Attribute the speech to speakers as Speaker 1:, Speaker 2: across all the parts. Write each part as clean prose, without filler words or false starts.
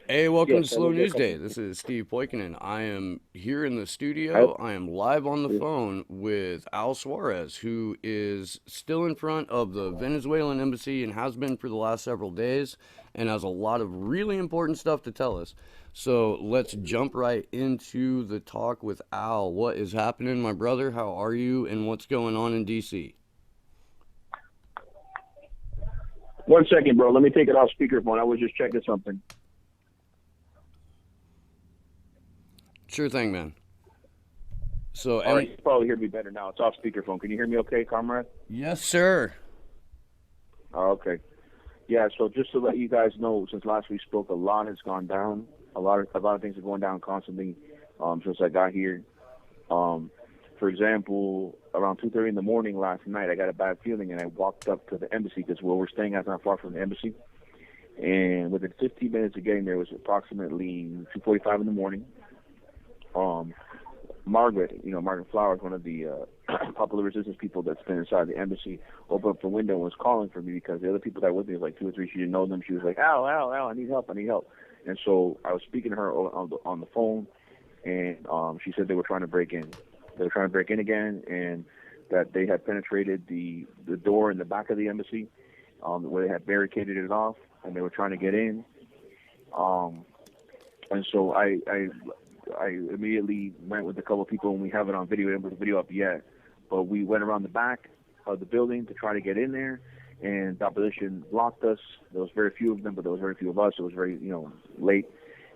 Speaker 1: Hey, welcome
Speaker 2: Yes,
Speaker 1: to
Speaker 2: I
Speaker 1: Slow
Speaker 2: will get a
Speaker 1: News Day.
Speaker 2: couple.
Speaker 1: This is Steve Poikonen. I am here in the
Speaker 2: I,
Speaker 1: studio. I am live on the phone with Al Suarez, who is still in front of the Venezuelan embassy and has been for the last several days, and has a lot of really important stuff to tell us. So let's jump right into the talk with Al. What is happening, my brother? How are you, and what's going on in DC?
Speaker 2: 1 second, bro. Let me take it off speakerphone. I was just checking something.
Speaker 1: Sure thing, man. So,
Speaker 2: All right,
Speaker 1: and
Speaker 2: you probably hear me better now. It's off speakerphone. Can you hear me okay, comrade?
Speaker 1: yes, sir.
Speaker 2: Oh, okay. Yeah, so just to let you guys know, since last we spoke, a lot has gone down. A lot of things are going down constantly since I got here. Um, for example, around 2:30 in the morning last night, I got a bad feeling, and I walked up to the embassy because where we're staying at not far from the embassy. And within 15 minutes of getting there, it was approximately 2:45 in the morning. Um, Margaret Flowers, one of the popular resistance people that's been inside the embassy, opened up the window and was calling for me because the other people that were with me was like two or three. She didn't know them. She was like, "Ow, ow, ow! I need help! I need help!" And so I was speaking to her on the phone, and she said they were trying to break in. They were trying to break in again, and that they had penetrated the door in the back of the embassy, where they had barricaded it off, and they were trying to get in. Um, and so I immediately went with a couple of people, and we have it on video. We haven't put the video up yet, but we went around the back of the building to try to get in there, and the opposition blocked us. There was very few of them, but there was very few of us. It was very, late,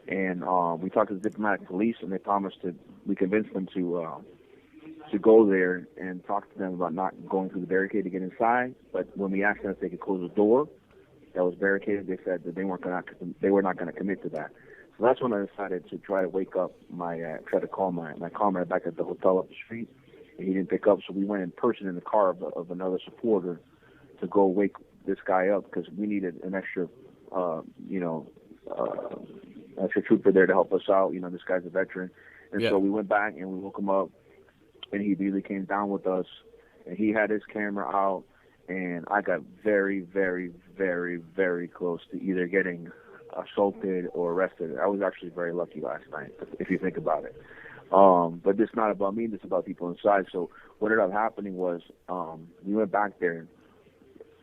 Speaker 2: and we talked to the diplomatic police, and they promised to. We convinced them to go there and talk to them about not going through the barricade to get inside. But when we asked them if they could close the door that was barricaded, they said that they were not going to commit to that. So that's when I decided to try to wake up try to call my comrade back at the hotel up the street, and he didn't pick up. So we went in person in the car of another supporter to go wake this guy up because we needed an extra, uh, you know, uh, extra trooper there to help us out. This guy's a veteran, and
Speaker 1: Yeah.
Speaker 2: so we went back and we woke him up, and he really came down with us, and he had his camera out, and I got very, very, very, very close to either getting assaulted or arrested. I was actually very lucky last night, if you think about it. But it's not about me; it's about people inside. So what ended up happening was we went back there.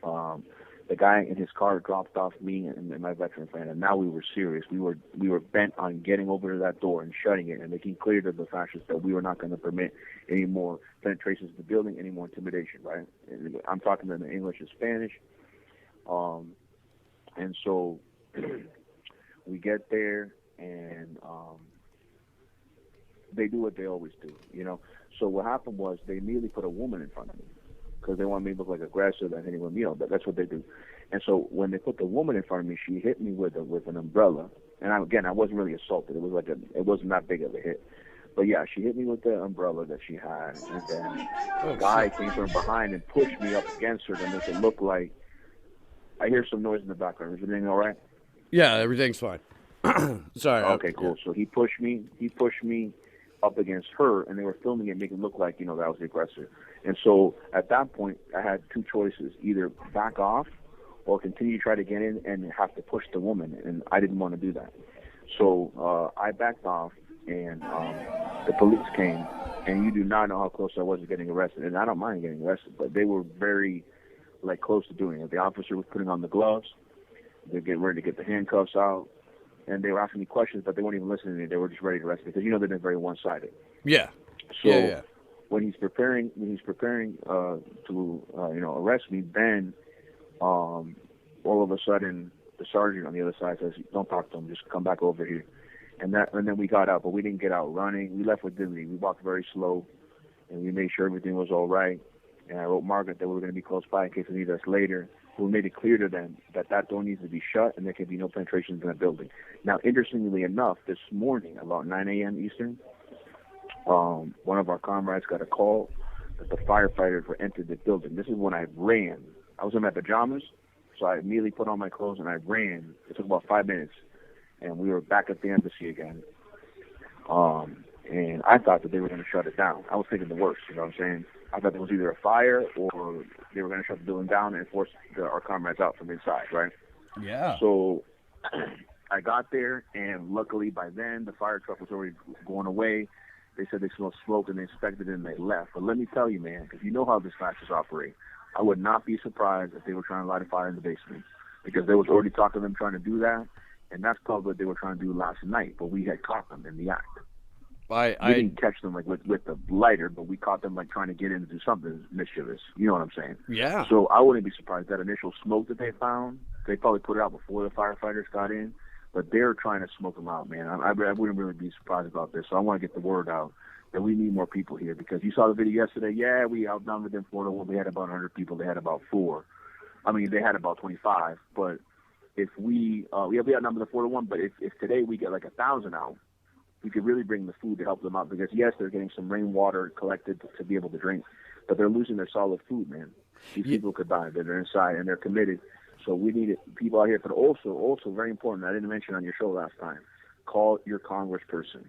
Speaker 2: Um, the guy in his car dropped off me and my veteran friend, and now we were serious. We were bent on getting over to that door and shutting it and making clear to the fascists that we were not going to permit any more penetrations to the building, any more intimidation. Right? And I'm talking in English and Spanish. Um, and so we get there, and they do what they always do. So what happened was they immediately put a woman in front of me because they want me to look like aggressive and anyone, that's what they do. And so when they put the woman in front of me, she hit me with an umbrella. And again, I wasn't really assaulted. It wasn't that big of a hit. But yeah, she hit me with the umbrella that she had, and then a
Speaker 1: Oh
Speaker 2: guy
Speaker 1: shit.
Speaker 2: came from behind and pushed me up against her to make it look like I hear some noise in the background. Is everything all right?
Speaker 1: Yeah, everything's fine. Sorry.
Speaker 2: Okay,
Speaker 1: Yeah.
Speaker 2: cool. So he pushed me. He pushed me up against her, and they were filming it, making it look like that I was the aggressor. And so at that point, I had two choices: either back off or continue to try to get in and have to push the woman. And I didn't want to do that. So I backed off, and the police came. And you do not know how close I was to getting arrested. And I don't mind getting arrested, but they were very close to doing it. The officer was putting on the gloves. They're getting ready to get the handcuffs out, and they were asking me questions, but they weren't even listening to me. They were just ready to arrest me because they've been very one-sided.
Speaker 1: Yeah. Yeah.
Speaker 2: So
Speaker 1: Yeah.
Speaker 2: when he's preparing to arrest me, then all of a sudden the sergeant on the other side says, "Don't talk to him. Just come back over here." And then we got out, but we didn't get out running. We left with dignity. We walked very slow, and we made sure everything was all right. And I wrote Margaret that we were going to be close by in case they need us later. We made it clear to them that that door needs to be shut and there can be no penetrations in the building. Now, interestingly enough, this morning, about 9 a.m. Eastern, one of our comrades got a call that the firefighters were entered the building. This is when I ran. I was in my pajamas, so I immediately put on my clothes and I ran. It took about 5 minutes, and we were back at the embassy again. And I thought that they were going to shut it down. I was thinking the worst, you know what I'm saying? I thought there was either a fire or they were going to shut the building down and force our comrades out from inside, right?
Speaker 1: Yeah.
Speaker 2: So I got there, and luckily by then the fire truck was already going away. They said they smelled smoke, and they inspected it, and they left. But let me tell you, man, because you know how dispatchers operate, I would not be surprised if they were trying to light a fire in the basement, because there was already talk of them trying to do that, and that's probably what they were trying to do last night. But we had caught them in the act. We didn't catch them like with the lighter, but we caught them like trying to get in to do something mischievous. You know what I'm saying?
Speaker 1: Yeah.
Speaker 2: So I wouldn't be surprised that initial smoke that they found, they probably put it out before the firefighters got in, but they're trying to smoke them out, man. I wouldn't really be surprised about this. So I want to get the word out that we need more people here, because you saw the video yesterday. Yeah, we outnumbered them 4-1. We had about 100 people. They had about 4. I mean, they had about 25. But if we outnumbered the 4-1. But if today we get like 1,000 out, we could really bring the food to help them out, because yes, they're getting some rainwater collected to be able to drink, but they're losing their solid food, man. These people could die. They're inside and they're committed. So we need people out here. But also very important, I didn't mention on your show last time, call your congressperson.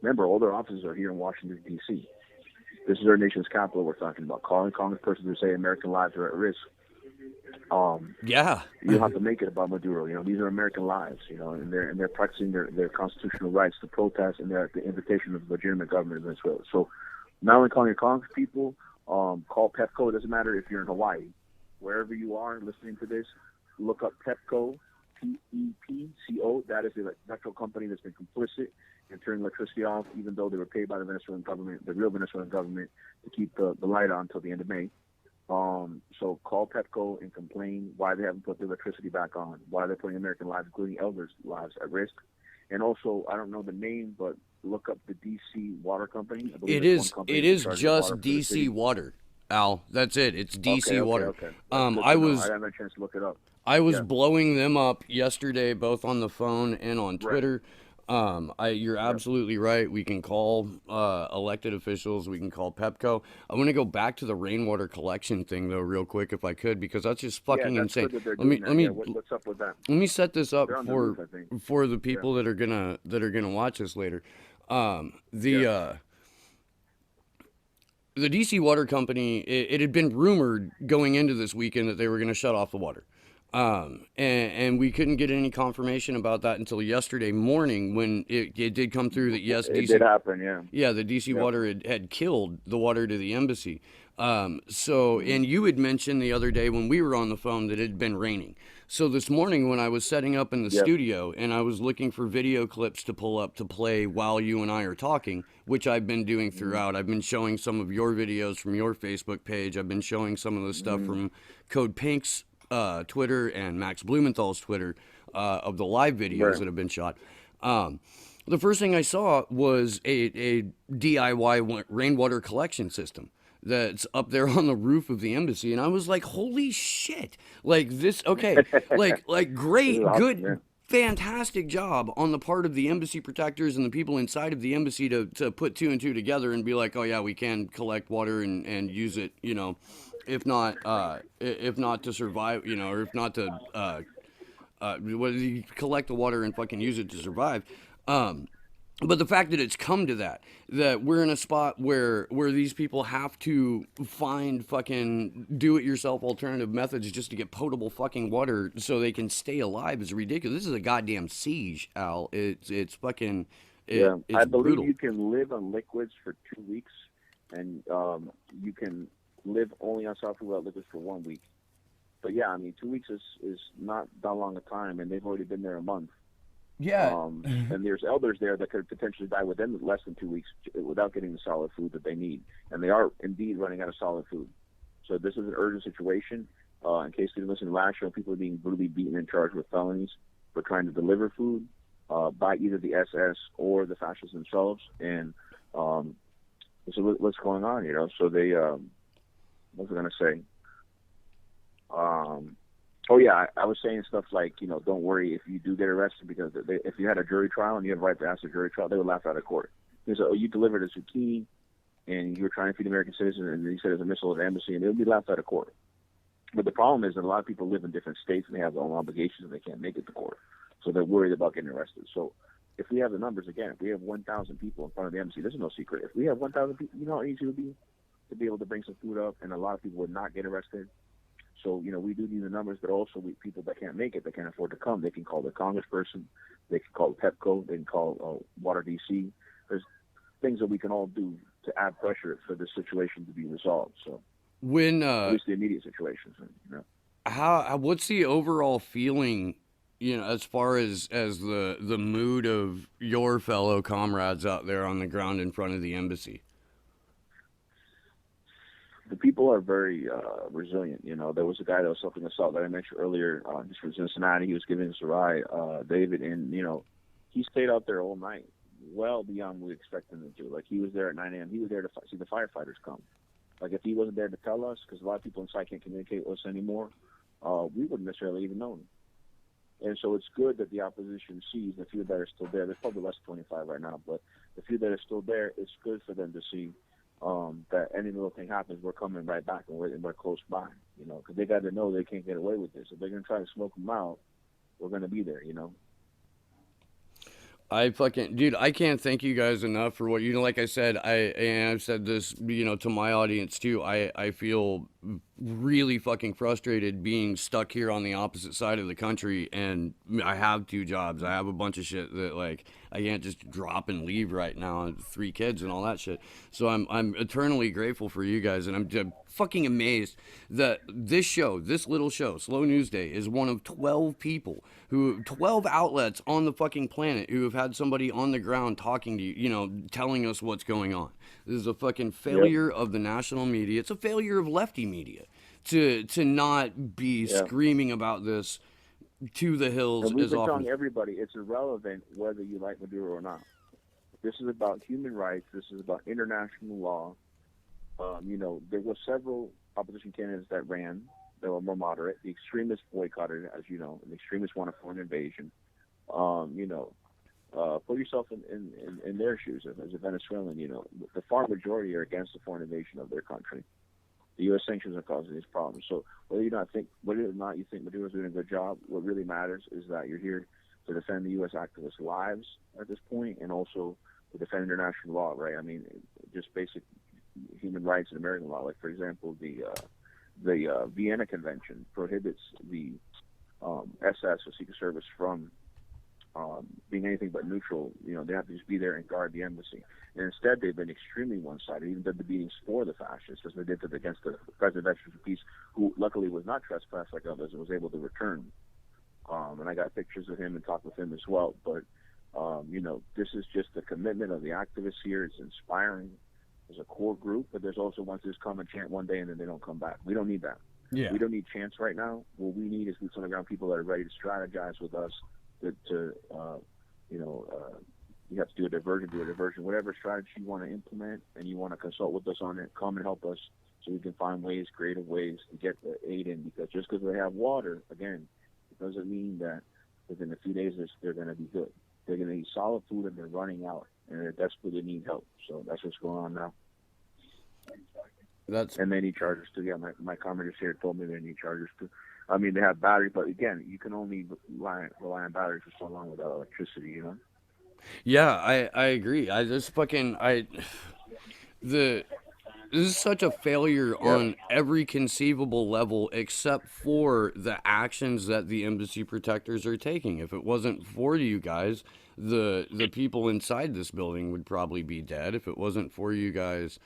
Speaker 2: Remember, all their offices are here in Washington, D.C. This is our nation's capital we're talking about. Calling congresspersons to say American lives are at risk.
Speaker 1: Yeah.
Speaker 2: You don't have to make it about Maduro. You know, these are American lives, you know, and they're practicing their constitutional rights to protest, and they're at the invitation of the legitimate government of Venezuela. So not only calling your congress people, call PepCo. It doesn't matter if you're in Hawaii. Wherever you are listening to this, look up PepCo, PEPCO. That is the electrical company that's been complicit in turning electricity off, even though they were paid by the Venezuelan government, the real Venezuelan government, to keep the light on until the end of May. So call PepCo and complain why they haven't put the electricity back on, why they're putting American lives, including elders' lives, at risk. And also, I don't know the name, but look up the DC Water Company.
Speaker 1: It is just DC Water, Al. That's it. It's DC Water.
Speaker 2: Okay.
Speaker 1: I haven't
Speaker 2: had a chance to look it up.
Speaker 1: I was blowing them up yesterday, both on the phone and on Twitter. You're absolutely right. We can call elected officials. We can call PepCo. I want to go back to the rainwater collection thing, though, real quick, if I could, because that's just fucking insane.
Speaker 2: Let me. What's up with that?
Speaker 1: Let me set this up for the people that are gonna watch this later. The DC Water Company. It had been rumored going into this weekend that they were going to shut off the water. And we couldn't get any confirmation about that until yesterday morning, when it did come through that yes,
Speaker 2: it did happen, yeah.
Speaker 1: The DC Water had killed the water to the embassy. And you had mentioned the other day when we were on the phone that it had been raining. So this morning when I was setting up in the studio and I was looking for video clips to pull up to play while you and I are talking, which I've been doing throughout. I've been showing some of your videos from your Facebook page. I've been showing some of the stuff from Code Pink's Twitter and Max Blumenthal's Twitter of the live videos that have been shot. The first thing I saw was a DIY rainwater collection system that's up there on the roof of the embassy, and I was like, holy shit, like this, okay, like great, good, fantastic job on the part of the embassy protectors and the people inside of the embassy to put 2 and 2 together and be like, oh yeah, we can collect water and use it, you know, if not to survive, you know, or if not to collect the water and fucking use it to survive. But the fact that it's come to that we're in a spot where these people have to find fucking do-it-yourself alternative methods just to get potable fucking water so they can stay alive is ridiculous. This is a goddamn siege, Al. It's fucking it's
Speaker 2: I believe
Speaker 1: brutal.
Speaker 2: You can live on liquids for 2 weeks, and you can live only on solid food without liquids for 1 week. But yeah, I mean, 2 weeks is not that long a time, and they've already been there a month.
Speaker 1: Yeah.
Speaker 2: And there's elders there that could potentially die within less than 2 weeks without getting the solid food that they need. And they are indeed running out of solid food. So this is an urgent situation. In case you didn't listen to last show, people are being brutally beaten and charged with felonies for trying to deliver food by either the SS or the fascists themselves. And so what's going on, you know? So they, what was I going to say? Oh yeah, I was saying stuff like, you know, don't worry if you do get arrested, because if you had a jury trial and you have the right to ask a jury trial, they would laugh out of court. They say, oh, you delivered a zucchini and you were trying to feed American citizens, and you said it's a missile at the embassy, and it would be laughed out of court. But the problem is that a lot of people live in different states and they have their own obligations and they can't make it to court, so they're worried about getting arrested. So if we have the numbers again, if we have 1,000 people in front of the embassy, this is no secret. If we have 1,000 people, you know how easy it would be to be able to bring some food up, and a lot of people would not get arrested. So, we do need the numbers, but also people that can't make it, that can't afford to come, they can call the congressperson, they can call PepCo, they can call Water DC. There's things that we can all do to add pressure for this situation to be resolved. So,
Speaker 1: When
Speaker 2: at least the immediate situations,
Speaker 1: what's the overall feeling, as far as the mood of your fellow comrades out there on the ground in front of the embassy?
Speaker 2: The people are very resilient. There was a guy that was helping us out that I mentioned earlier. He's from Cincinnati. He was giving us a ride, David, and he stayed out there all night, well beyond what we expected him to do. Like, he was there at 9 a.m. He was there to see the firefighters come. Like, if he wasn't there to tell us, because a lot of people inside can't communicate with us anymore, we wouldn't necessarily even know. And so it's good that the opposition sees the few that are still there. There's probably less than 25 right now, but the few that are still there, it's good for them to see that any little thing happens, we're coming right back, and we're close by, because they got to know they can't get away with this. If they're going to try to smoke them out, we're going to be there,
Speaker 1: Dude, I can't thank you guys enough for what like I said, and I've said this, to my audience too. I feel really fucking frustrated being stuck here on the opposite side of the country, and I have 2 jobs. I have a bunch of shit that, like, I can't just drop and leave right now. 3 kids and all that shit. So I'm eternally grateful for you guys, and I'm fucking amazed that this little show, Slow News Day, is one of 12 outlets on the fucking planet who have had somebody on the ground talking to you, telling us what's going on. This is a fucking failure of the national media. It's a failure of lefty media to not be screaming about this to the hills
Speaker 2: and we've
Speaker 1: as
Speaker 2: been
Speaker 1: often.
Speaker 2: telling everybody it's irrelevant whether you like Maduro or not. This is about human rights. This is about international law. There were several opposition candidates that ran that were more moderate. The extremists boycotted it, as you know. The extremists want a foreign invasion. Put yourself in their shoes as a Venezuelan. The far majority are against the foreign invasion of their country. The U.S. sanctions are causing these problems. So whether or not you think Maduro's doing a good job, what really matters is that you're here to defend the U.S. activists' lives at this point, and also to defend international law, right? I mean, just basic human rights and American law. Like, for example, the Vienna Convention prohibits the SS, or Secret Service, from being anything but neutral. They have to just be there and guard the embassy. And instead, they've been extremely one-sided, even did the beatings for the fascists, as they did against the President of Veterans for Peace, who luckily was not trespassed like others and was able to return. And I got pictures of him and talked with him as well. But, this is just the commitment of the activists here. It's inspiring. There's a core group, but there's also ones that just come and chant one day and then they don't come back. We don't need that.
Speaker 1: Yeah.
Speaker 2: We don't need chants right now. What we need is boots on the ground, people that are ready to strategize with us, you have to do a diversion, whatever strategy you want to implement, and you want to consult with us on it, come and help us so we can find creative ways to get the aid in, because just because they have water, again, it doesn't mean that within a few days they're going to be good. They're going to need solid food, and they're running out, and they desperately need help. So that's what's going on now. And they need chargers too. Yeah, my comrade just here told me they need chargers too. I mean, they have batteries, but again, you can only rely on batteries for so long without electricity,
Speaker 1: Yeah, I agree. This is such a failure on every conceivable level, except for the actions that the embassy protectors are taking. If it wasn't for you guys, the people inside this building would probably be dead. If it wasn't for you guys,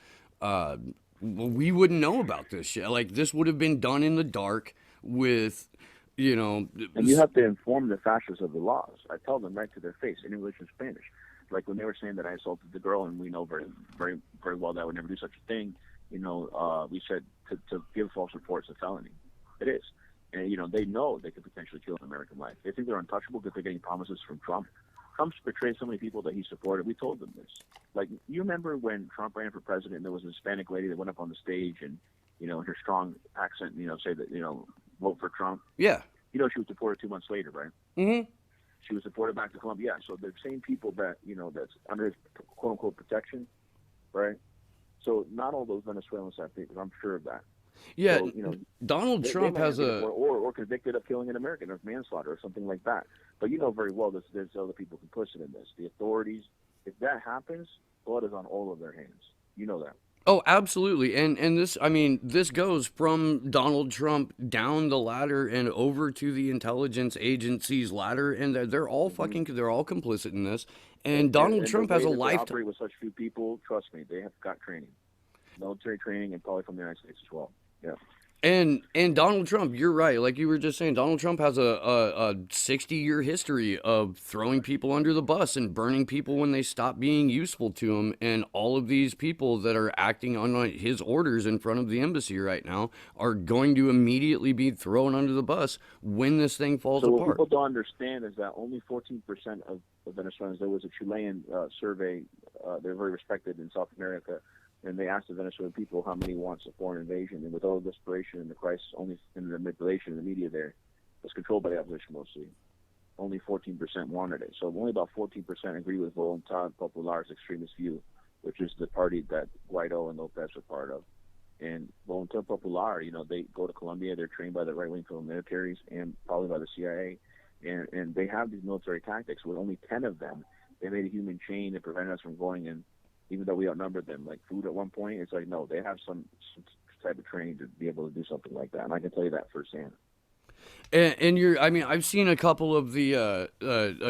Speaker 1: we wouldn't know about this shit. Like, this would have been done in the dark with,
Speaker 2: And you have to inform the fascists of the laws. I tell them right to their face in English and Spanish. Like, when they were saying that I assaulted the girl, and we know very, very, very well that I would never do such a thing, we said to give false reports a felony. It is. And, they know they could potentially kill an American life. They think they're untouchable because they're getting promises from Trump. Trump's betrayed so many people that he supported. We told them this. Like, you remember when Trump ran for president and there was a Hispanic lady that went up on the stage and, in her strong accent, say that, vote for Trump?
Speaker 1: Yeah.
Speaker 2: She was deported 2 months later, right?
Speaker 1: Mm-hmm.
Speaker 2: She was deported back to Colombia. Yeah, so the same people that, that's under his quote-unquote protection, right? So not all those Venezuelans have papers. I'm sure of that.
Speaker 1: Yeah,
Speaker 2: so,
Speaker 1: Donald Trump has
Speaker 2: or convicted of killing an American, or manslaughter, or something like that. But you know very well there's other people complicit in this. The authorities, if that happens, blood is on all of their hands. You know that.
Speaker 1: Oh, absolutely. And this, I mean, this goes from Donald Trump down the ladder and over to the intelligence agencies ladder, and
Speaker 2: Hmm.
Speaker 1: they're all complicit in this.
Speaker 2: And,
Speaker 1: And
Speaker 2: and
Speaker 1: Donald
Speaker 2: and the
Speaker 1: Trump has
Speaker 2: way
Speaker 1: a
Speaker 2: that they
Speaker 1: lifetime.
Speaker 2: operate with such few people, trust me, they have got training, military training, and probably from the United States as well. Yeah.
Speaker 1: And Donald Trump, you're right. Like you were just saying, Donald Trump has a 60-year history of throwing people under the bus and burning people when they stop being useful to him. And all of these people that are acting on his orders in front of the embassy right now are going to immediately be thrown under the bus when this thing falls
Speaker 2: So what
Speaker 1: apart.
Speaker 2: people don't understand is that only 14% of Venezuelans. There was a Chilean survey. They're very respected in South America, and they asked the Venezuelan people how many wants a foreign invasion. And with all the desperation and the crisis, only in the manipulation of the media, there was controlled by the opposition mostly. Only 14% wanted it. So only about 14% agree with Voluntad Popular's extremist view, which is the party that Guaido and Lopez are part of. And Voluntad Popular, they go to Colombia. They're trained by the right-wing paramilitaries and probably by the CIA. And they have these military tactics. With only 10 of them, they made a human chain that prevented us from going in, even though we outnumbered them. Like food at one point, it's like, no, they have some type of training to be able to do something like that. And I can tell you that firsthand.
Speaker 1: And I mean, I've seen a couple of a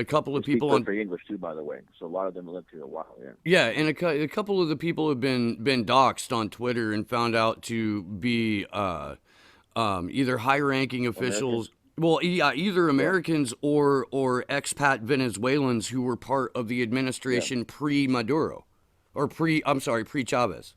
Speaker 1: couple
Speaker 2: They
Speaker 1: of
Speaker 2: speak
Speaker 1: people on.
Speaker 2: perfect English, too, by the way. So a lot of them lived here a while, yeah.
Speaker 1: Yeah, and a couple of the people have been doxxed on Twitter and found out to be either high-ranking
Speaker 2: Americans?
Speaker 1: officials. Well, yeah, either
Speaker 2: Yeah,
Speaker 1: Americans or expat Venezuelans who were part of the
Speaker 2: yeah.
Speaker 1: administration pre-Maduro, or I'm sorry, pre-Chavez.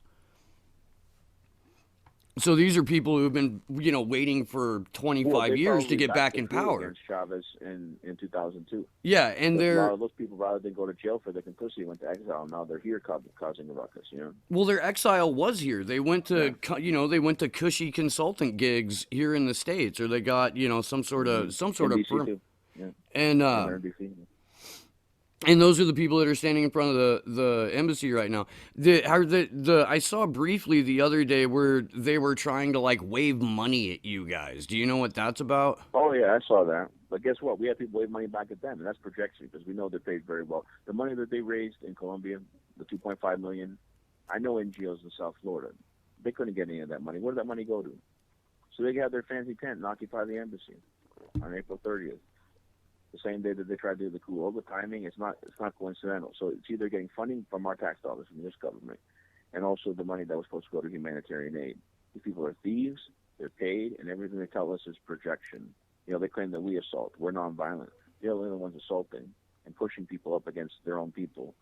Speaker 1: So these are people who've been, waiting for
Speaker 2: Well,
Speaker 1: 25
Speaker 2: they
Speaker 1: years to
Speaker 2: probably
Speaker 1: get
Speaker 2: backed
Speaker 1: back
Speaker 2: the
Speaker 1: in
Speaker 2: coup
Speaker 1: power.
Speaker 2: against Chavez in 2002.
Speaker 1: Yeah, and
Speaker 2: Because a lot
Speaker 1: they're
Speaker 2: of those people, rather than go to jail for their complicity, went to exile. Now they're here causing a ruckus.
Speaker 1: well, their exile was here. They went
Speaker 2: Yeah.
Speaker 1: to, they went to cushy consultant gigs here in the States, or they got,
Speaker 2: Hmm.
Speaker 1: some sort
Speaker 2: In
Speaker 1: of
Speaker 2: DC
Speaker 1: firm.
Speaker 2: too. Yeah.
Speaker 1: And
Speaker 2: Yeah, they're in DC.
Speaker 1: those are the people that are standing in front of the embassy right now. I saw briefly the other day where they were trying to like wave money at you guys. Do you know what that's about?
Speaker 2: Oh yeah, I saw that. But guess what? We have people wave money back at them, and that's projection because we know they're paid very well. The money that they raised in Colombia, the 2.5 million, I know NGOs in South Florida, they couldn't get any of that money. Where did that money go to? So they have their fancy tent and occupy the embassy on April 30th, the same day that they tried to do the coup. All the timing, it's not coincidental. So it's either getting funding from our tax dollars from this government, and also the money that was supposed to go to humanitarian aid. These people are thieves. They're paid, and everything they tell us is projection. They claim that we assault. We're nonviolent. They're the only ones assaulting and pushing people up against their own people.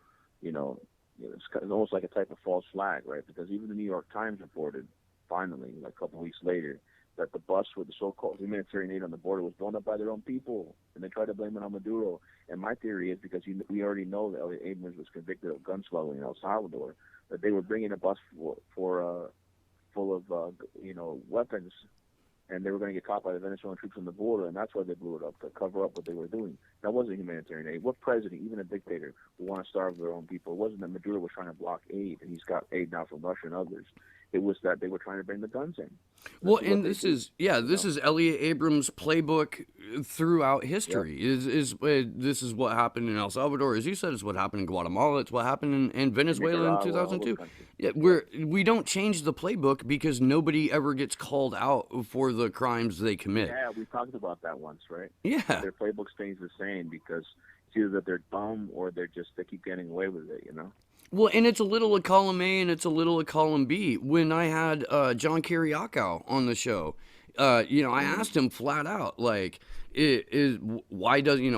Speaker 2: You know, it's almost like a type of false flag, right? Because even the New York Times reported, finally, like a couple of weeks later, that the bus with the so-called humanitarian aid on the border was blown up by their own people, and they tried to blame it on Maduro. And my theory is because we already know that Elliot Abrams was convicted of gun smuggling in El Salvador, that they were bringing a bus full of weapons, and they were going to get caught by the Venezuelan troops on the border, and that's why they blew it up, to cover up what they were doing. That wasn't humanitarian aid. What president, even a dictator, would want to starve their own people? It wasn't that Maduro was trying to block aid, and he's got aid now from Russia and others. It was that they were trying to bring the guns in. This
Speaker 1: Well,
Speaker 2: is what
Speaker 1: and
Speaker 2: they do, you
Speaker 1: this
Speaker 2: know.
Speaker 1: is Elliot Abrams' playbook throughout
Speaker 2: Yep.
Speaker 1: history. This is what happened in El Salvador, as you said. It's what happened in Guatemala. It's what happened in
Speaker 2: In
Speaker 1: Venezuela in
Speaker 2: Nicaragua, all those
Speaker 1: 2002.
Speaker 2: countries.
Speaker 1: Yeah,
Speaker 2: Yep.
Speaker 1: we don't change the playbook because nobody ever gets called out for the crimes they commit.
Speaker 2: Yeah, we talked about that once, right? That
Speaker 1: Yeah.
Speaker 2: their playbook stays the same because it's either that they're dumb or they keep getting away with it.
Speaker 1: Well, and it's a little of column A and it's a little of column B. When I had John Kiriakou on the show, I
Speaker 2: Mm-hmm.
Speaker 1: asked him flat out, like, why doesn't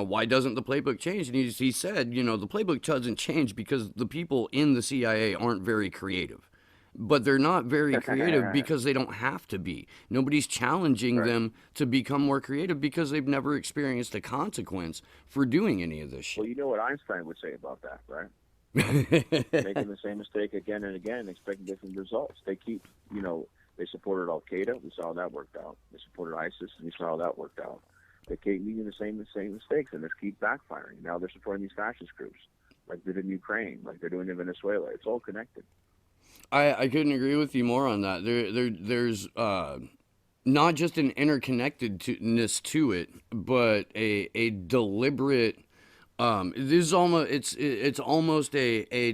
Speaker 1: the playbook change? And he said, the playbook doesn't change because the people in the CIA aren't very creative. But they're not very creative because they don't have to be. Nobody's challenging
Speaker 2: Right.
Speaker 1: them to become more creative because they've never experienced a consequence for doing any of this
Speaker 2: Well,
Speaker 1: shit.
Speaker 2: you know what Einstein would say about that, right? Making the same mistake again and again, and expecting different results. They supported Al Qaeda. We saw how that worked out. They supported ISIS, and we saw how that worked out. They keep making the same mistakes, and they keep backfiring. Now they're supporting these fascist groups, like they did in Ukraine, like they're doing in Venezuela. It's all connected.
Speaker 1: I couldn't agree with you more on that. There's not just an interconnectedness to it, but a deliberate. This is almost it's almost a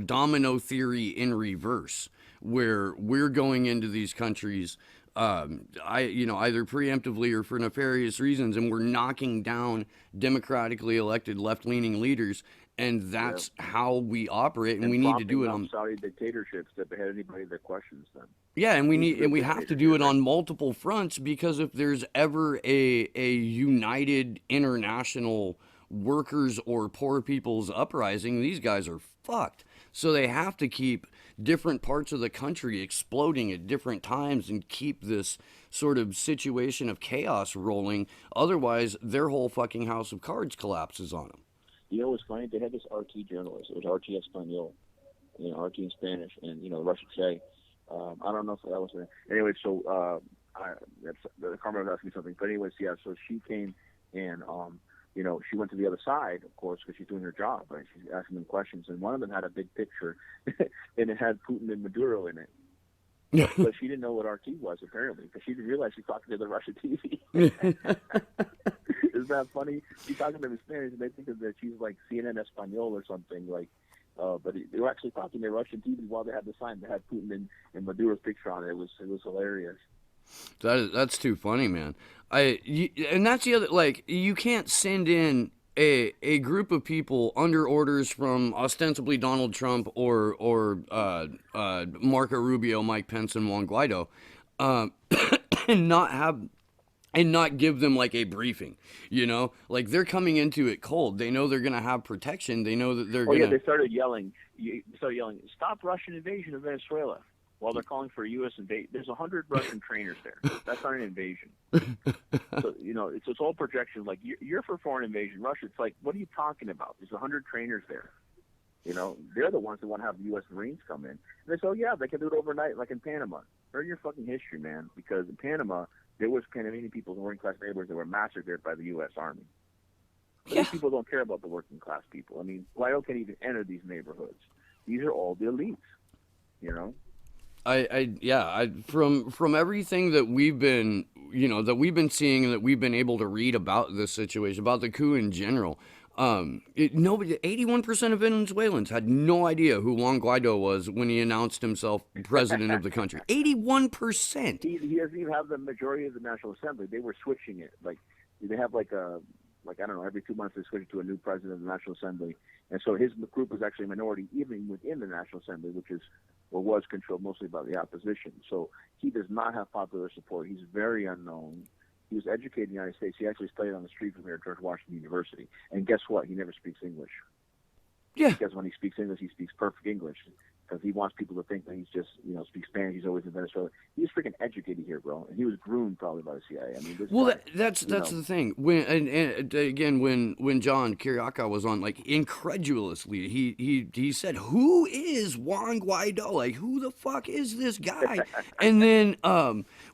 Speaker 1: domino theory in reverse, where we're going into these countries, either preemptively or for nefarious reasons, and we're knocking down democratically elected left-leaning leaders, and
Speaker 2: Yeah.
Speaker 1: that's how we operate, and
Speaker 2: And
Speaker 1: we need to do
Speaker 2: propping
Speaker 1: it
Speaker 2: up
Speaker 1: on.
Speaker 2: Saudi dictatorships that behead anybody that questions them.
Speaker 1: Yeah, and
Speaker 2: Who's the real
Speaker 1: we have to
Speaker 2: dictator
Speaker 1: do
Speaker 2: here,
Speaker 1: it
Speaker 2: right?
Speaker 1: on multiple fronts, because if there's ever a united international workers or poor people's uprising, these guys are fucked. So they have to keep different parts of the country exploding at different times and keep this sort of situation of chaos rolling. Otherwise, their whole fucking house of cards collapses on them.
Speaker 2: You know what's funny? They had this RT journalist. It was RT Espanol, RT in Spanish, and Russian say. I don't know if that was her. Anyway, so the camera was asking me something, but anyways, yeah. So she came and she went to the other side, of course, because she's doing her job, right? She's asking them questions, and one of them had a big picture, and it had Putin and Maduro in it. But she didn't know what RT was, apparently, because she didn't realize she was talking to the Russian TV. Isn't that funny? She's talking to them in Spanish, and they think that she's like CNN Espanol or something, like. But they were actually talking to Russian TV while they had the sign that had Putin and Maduro's picture on it. It was hilarious.
Speaker 1: That's too funny, man. And that's the other, like, you can't send in a group of people under orders from ostensibly Donald Trump or Marco Rubio, Mike Pence, and Juan Guaido, um, and not give them like a briefing. Like, they're coming into it cold. They know they're gonna have protection. They know that they're
Speaker 2: Oh yeah,
Speaker 1: gonna.
Speaker 2: they started yelling. Stop Russian invasion of Venezuela. While they're calling for a U.S. invasion, there's 100 Russian trainers there. That's not an invasion. So it's all projection. Like you're for foreign invasion, Russia. It's like, what are you talking about? There's 100 trainers there. They're the ones that want to have the U.S. Marines come in. And they say, oh yeah, they can do it overnight, like in Panama. Learn your fucking history, man. Because in Panama, there was Panamanian people in working class neighborhoods that were massacred by the U.S. Army. But these people don't care about the working class people. I mean, Guaido can't even enter these neighborhoods. These are all the elites.
Speaker 1: From everything that we've been seeing and that we've been able to read about this situation, about the coup in general, 81% of Venezuelans had no idea who Juan Guaido was when he announced himself president of the country. 81%.
Speaker 2: He doesn't even have the majority of the National Assembly. They were switching it. Like they have I don't know, every 2 months they switch to a new president of the National Assembly. And so his group was actually a minority even within the National Assembly, which is or was controlled mostly by the opposition. So he does not have popular support. He's very unknown. He was educated in the United States. He actually studied on the street from here at George Washington University. And guess what? He never speaks English.
Speaker 1: Yeah.
Speaker 2: Because when he speaks English, he speaks perfect English. Because he wants people to think that he's just, speaks Spanish. He's always in Venezuela. He's freaking educated here, bro. And he was groomed probably by the CIA. I mean,
Speaker 1: that's the thing. When and again, when John Kiriaka was on, like, incredulously, he said, "Who is Juan Guaido? Like, who the fuck is this guy?" And then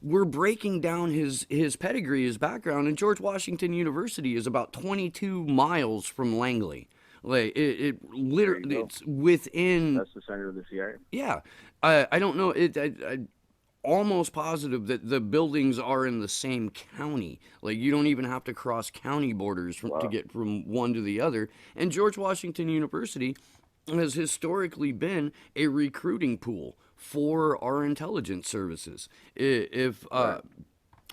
Speaker 1: we're breaking down his pedigree, his background. And George Washington University is about 22 miles from Langley. Like, it literally, it's within.
Speaker 2: That's the center of the CIA.
Speaker 1: Yeah, I don't know. I'm almost positive that the buildings are in the same county. Like, you don't even have to cross county borders to get from one to the other. And George Washington University has historically been a recruiting pool for our intelligence services.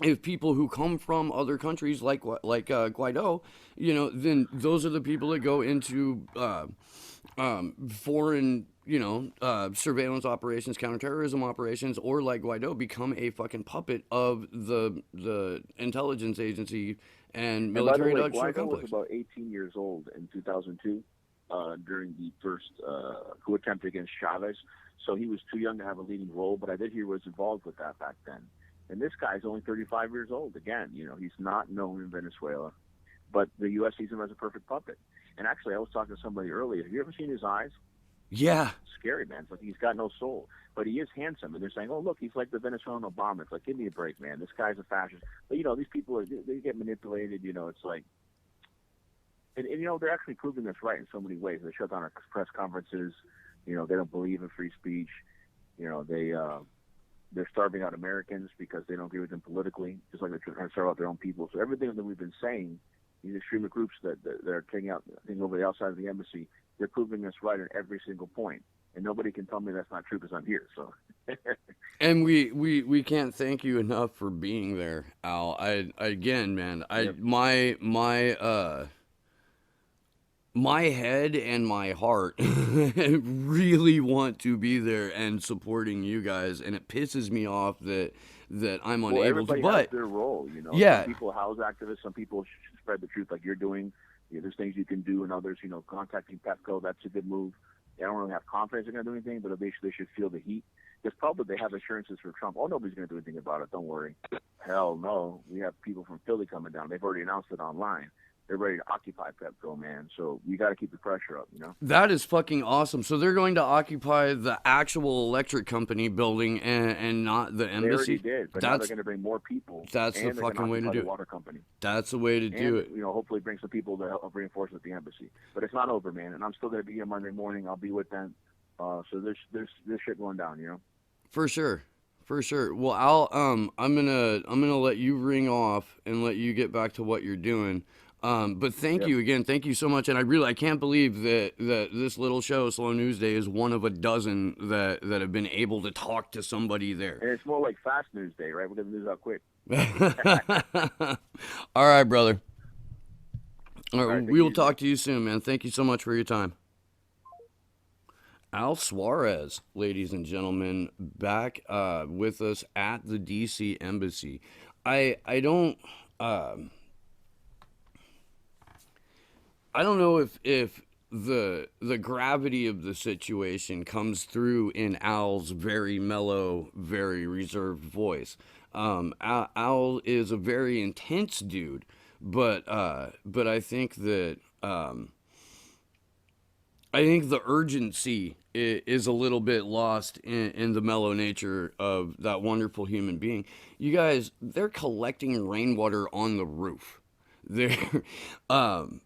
Speaker 1: If people who come from other countries like Guaido, then those are the people that go into foreign, surveillance operations, counterterrorism operations, or like Guaido, become a fucking puppet of the intelligence agency and military industrial complex.
Speaker 2: Guaido was about 18 years old in 2002 during the first coup attempt against Chavez. So he was too young to have a leading role, but I did hear he was involved with that back then. And this guy's only 35 years old. Again, he's not known in Venezuela, but the U.S. sees him as a perfect puppet. And actually, I was talking to somebody earlier. Have you ever seen his eyes?
Speaker 1: Yeah.
Speaker 2: It's scary, man. It's like he's got no soul. But he is handsome. And they're saying, oh, look, he's like the Venezuelan Obama. It's like, give me a break, man. This guy's a fascist. But, these people, they get manipulated. It's like, and they're actually proving this right in so many ways. They shut down our press conferences. They don't believe in free speech. They're starving out Americans because they don't agree with them politically, just like they're trying to starve out their own people. So everything that we've been saying, these extremist groups that are taking over the outside of the embassy, they're proving us right on every single point. and nobody can tell me that's not true because I'm here. So.
Speaker 1: And we can't thank you enough for being there, Al. Again, man,
Speaker 2: Yep.
Speaker 1: my head and my heart really want to be there and supporting you guys, and it pisses me off that I'm
Speaker 2: Well,
Speaker 1: unable to.
Speaker 2: everybody has
Speaker 1: But
Speaker 2: their role, you know. Some
Speaker 1: yeah,
Speaker 2: people house activists, some people spread the truth, like you're doing. You know, there's things you can do, and others, you know, contacting PepCo. That's a good move. They don't really have confidence they're going to do anything, but eventually they should feel the heat. Because probably they have assurances for Trump. Oh, nobody's going to do anything about it. Don't worry. Hell no. We have people from Philly coming down. They've already announced it online. They're ready to occupy PepCo, man. So you got to keep the pressure up, you know.
Speaker 1: that is fucking awesome. So they're going to occupy the actual electric company building and not the
Speaker 2: They already
Speaker 1: embassy.
Speaker 2: did, but now they're going to bring more people,
Speaker 1: That's the
Speaker 2: and they're going to
Speaker 1: fucking way to
Speaker 2: occupy
Speaker 1: do
Speaker 2: the
Speaker 1: it.
Speaker 2: water company.
Speaker 1: That's the way to do
Speaker 2: And,
Speaker 1: it.
Speaker 2: you know, hopefully bring some people to help reinforce at the embassy. But it's not over, man. And I'm still going to be here Monday morning. I'll be with them. So there's shit going down, you know.
Speaker 1: For sure. For sure. Well, Al, I'm gonna let you ring off and let you get back to what you're doing. But thank
Speaker 2: Yep.
Speaker 1: you again. Thank you so much. And I can't believe that this little show, Slow News Day, is one of a dozen that have been able to talk to somebody there.
Speaker 2: And it's more like fast news day, right? We're going to news out quick.
Speaker 1: All right, brother. All
Speaker 2: All
Speaker 1: right,
Speaker 2: right, take
Speaker 1: we
Speaker 2: it
Speaker 1: will
Speaker 2: easy,
Speaker 1: talk
Speaker 2: man.
Speaker 1: to you soon, man. Thank you so much for your time. Al Suarez, ladies and gentlemen, back with us at the DC embassy. I don't I don't know if the gravity of the situation comes through in Al's very mellow, very reserved voice. Al is a very intense dude, but I think that I think the urgency is a little bit lost in the mellow nature of that wonderful human being. You guys, they're collecting rainwater on the roof. They're um,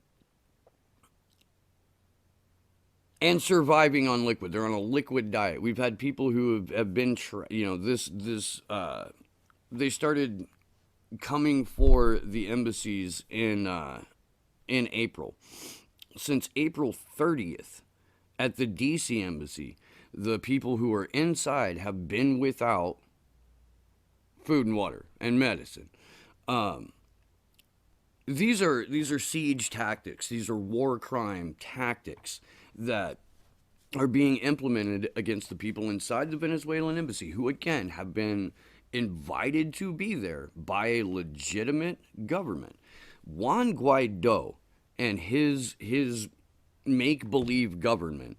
Speaker 1: and surviving on liquid. They're on a liquid diet. We've had people who have been, they started coming for the embassies in April. Since April 30th, at the DC embassy, the people who are inside have been without food and water and medicine. Um, these are siege tactics. These are war crime tactics that are being implemented against the people inside the Venezuelan embassy, who again have been invited to be there by a legitimate government. Juan Guaido and his make believe government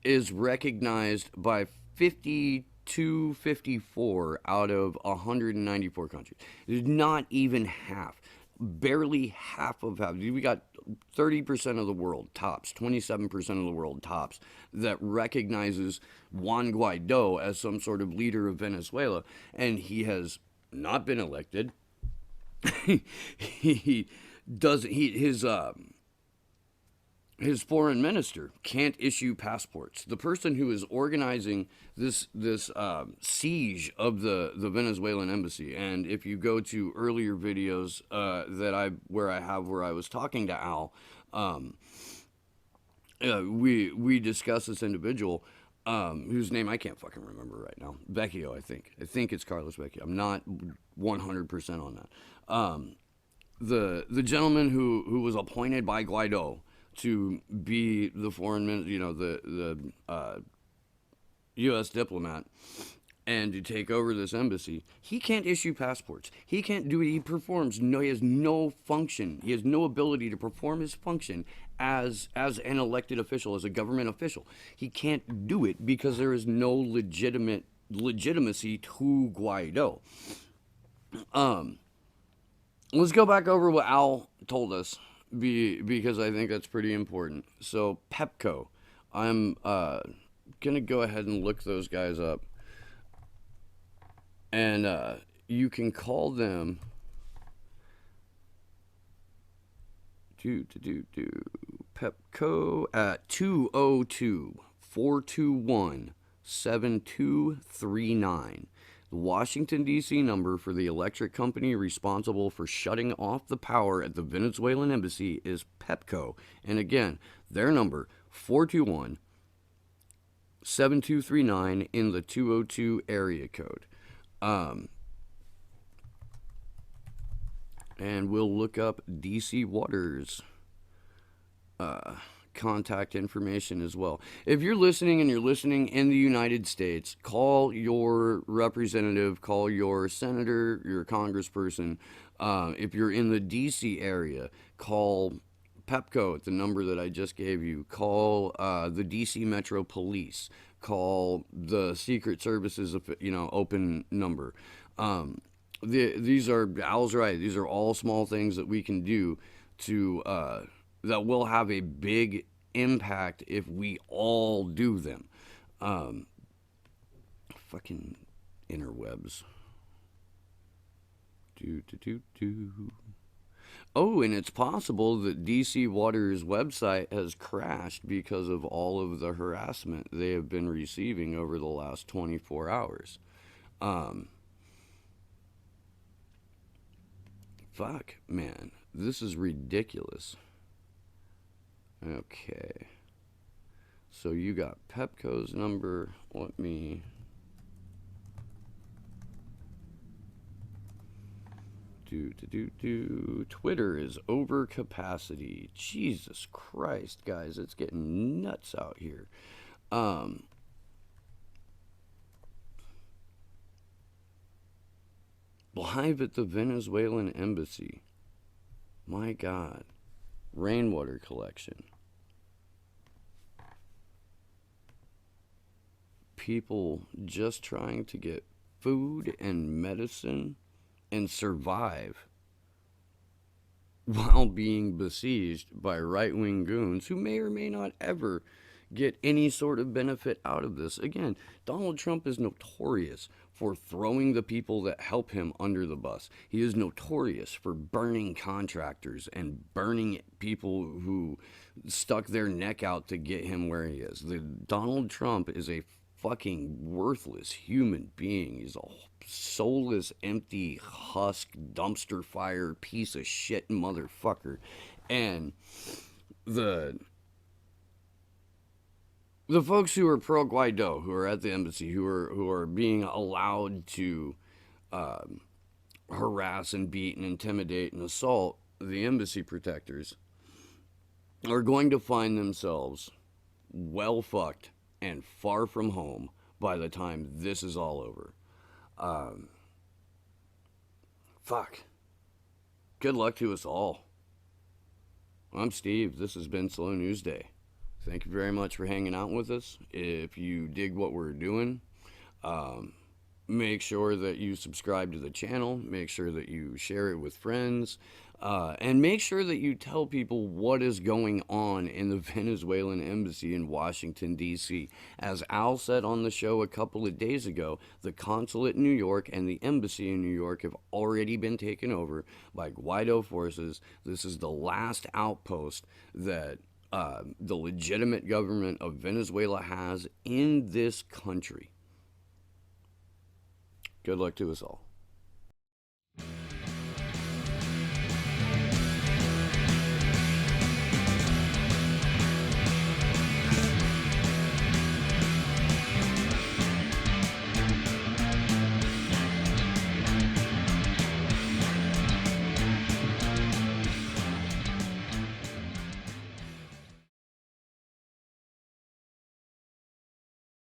Speaker 1: is recognized by 52, 54 out of 194 countries. There's not even half, barely half of half. We got 30% of the world tops, 27% of the world tops that recognizes Juan Guaido as some sort of leader of Venezuela, and he has not been elected. he does he his foreign minister can't issue passports. The person who is organizing this siege of the Venezuelan embassy, and if you go to earlier videos where I was talking to Al, we discuss this individual. Whose name I can't fucking remember right now. Vecchio, I think. I think it's Carlos Vecchio. I'm not 100% on that. The gentleman who was appointed by Guaido to be the foreign minister, the U.S. diplomat, and to take over this embassy, he can't issue passports. He can't do it. He performs no. He has no function. He has no ability to perform his function as an elected official, as a government official. He can't do it because there is no legitimacy to Guaido. Let's go back over what Al told us because I think that's pretty important. So PepCo, I'm gonna go ahead and look those guys up, and you can call them PepCo at 202-421-7239. The Washington, D.C. number for the electric company responsible for shutting off the power at the Venezuelan embassy is PepCo. And again, their number, 421 7239 in the 202 area code. And we'll look up DC Water's contact information as well. If you're listening and you're listening in the United States, call your representative, call your senator, your congressperson. If you're in the DC area, call PepCo at the number that I just gave you. Call the DC Metro Police. Call the Secret Service's open number. These are, Al's right, these are all small things that we can do to that will have a big impact if we all do them. Fucking interwebs. Oh, and it's possible that DC Water's website has crashed because of all of the harassment they have been receiving over the last 24 hours. Fuck, man. This is ridiculous. Okay. So you got PepCo's number. Let me... Twitter is over capacity. Jesus Christ, guys. It's getting nuts out here. Live at the Venezuelan embassy. My God. Rainwater collection. People just trying to get food and medicine and survive while being besieged by right-wing goons who may or may not ever get any sort of benefit out of this. Again, Donald Trump is notorious for throwing the people that help him under the bus. He is notorious for burning contractors and burning people who stuck their neck out to get him where he is. Donald Trump is a fucking worthless human being. He's a soulless, empty, husk, dumpster fire, piece of shit motherfucker. And the folks who are pro Guaido, who are at the embassy, who are being allowed to harass and beat and intimidate and assault the embassy protectors, are going to find themselves well fucked and far from home by the time this is all over. Fuck. Good luck to us all. I'm Steve. This has been Slow News Day. Thank you very much for hanging out with us. If you dig what we're doing, make sure that you subscribe to the channel. Make sure that you share it with friends. And make sure that you tell people what is going on in the Venezuelan embassy in Washington, D.C. As Al said on the show a couple of days ago, the consulate in New York and the embassy in New York have already been taken over by Guaido forces. This is the last outpost that the legitimate government of Venezuela has in this country. Good luck to us all.